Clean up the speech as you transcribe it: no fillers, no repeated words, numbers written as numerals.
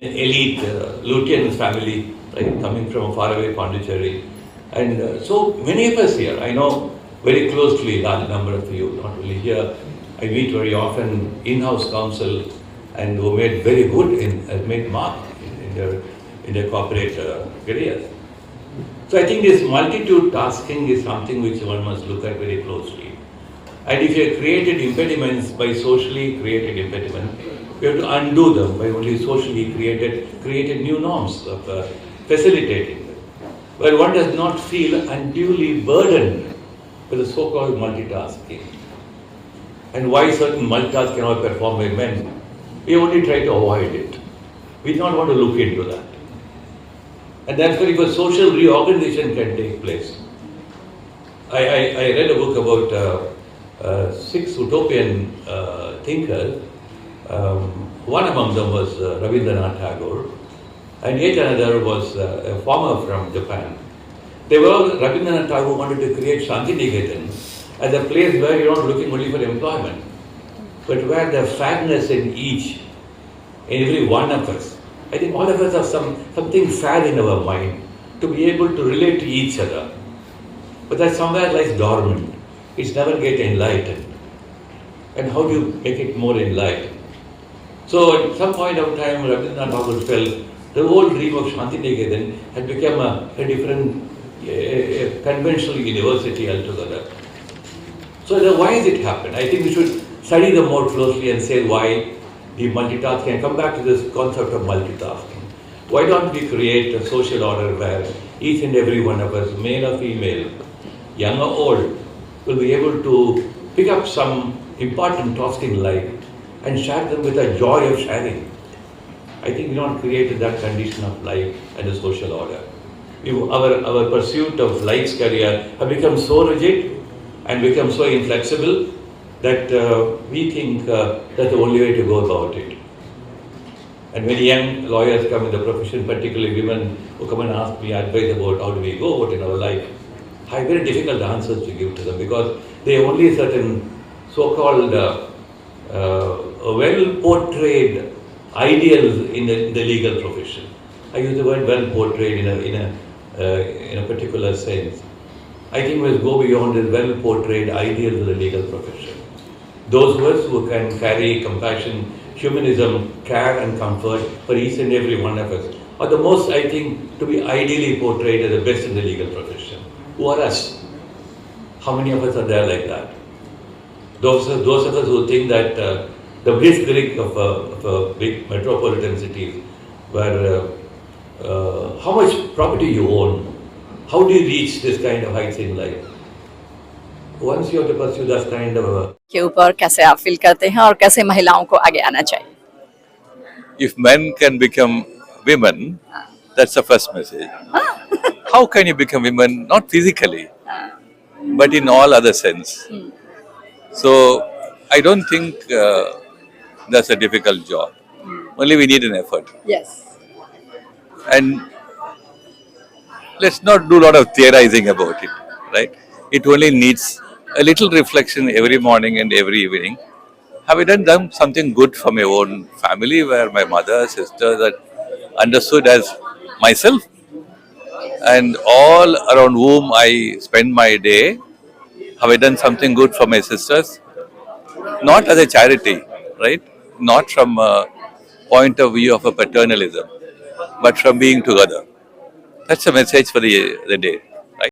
elite Lutyens family, right, coming from a faraway Pondicherry. And so many of us here, I know very closely, large number of you, not only here, I meet very often in-house counsel and who made very good, made mark in their corporate careers. So I think this multitude tasking is something which one must look at very closely. And if you have created impediments by socially created impediments, we have to undo them by only socially created new norms of facilitating them, where one does not feel unduly burdened with the so-called multitasking. And why certain multitask cannot perform by men, we only try to avoid it. We do not want to look into that. And therefore, if a social reorganization can take place, I read a book about 6 utopian thinkers. One among them was Rabindranath Tagore, and yet another was a farmer from Japan. Rabindranath Tagore wanted to create Shantiniketan as a place where you're not looking only for employment, but where the fairness in each, in every one of us. I think all of us have something fair in our mind to be able to relate to each other. But that somewhere lies dormant. It's never get enlightened. And how do you make it more enlightened? So at some point of time, Rabindranath Tagore felt the whole dream of Shantiniketan had become a different, conventional university altogether. So why has it happened? I think we should study them more closely and say why the multitasking, and come back to this concept of multitasking. Why don't we create a social order where each and every one of us, male or female, young or old, will be able to pick up some important tasks in life and share them with a joy of sharing. I think we not created that condition of life and a social order. Our pursuit of life's career have become so rigid and become so inflexible that we think that's the only way to go about it. And when young lawyers come in the profession, particularly women who come and ask me advice about how do we go about in our life, I have very difficult answers to give to them because they have only certain so-called well-portrayed ideals in the legal profession. I use the word well-portrayed in a particular sense. I think we must go beyond the well-portrayed ideals of the legal profession. Those of us who can carry compassion, humanism, care and comfort for each and every one of us are the most, I think, to be ideally portrayed as the best in the legal profession. Who are us? How many of us are there like that? Those of us who think that the blitzkrieg of a big metropolitan cities, where how much property you own, how do you reach this kind of heights in life? Once you have to pursue that kind of के ऊपर कैसे आप feel करते हैं और कैसे महिलाओं को आगे आना चाहिए? If men can become women, that's the first message. How can you become women? Not physically, but in all other sense. So I don't think that's a difficult job. Only we need an effort. Yes. And let's not do a lot of theorizing about it, right? It only needs a little reflection every morning and every evening. Have I done something good for my own family where my mother, sisters are understood as myself? And all around whom I spend my day, have I done something good for my sisters? Not as a charity, right? Not from a point of view of a paternalism, but from being together. That's the message for the day.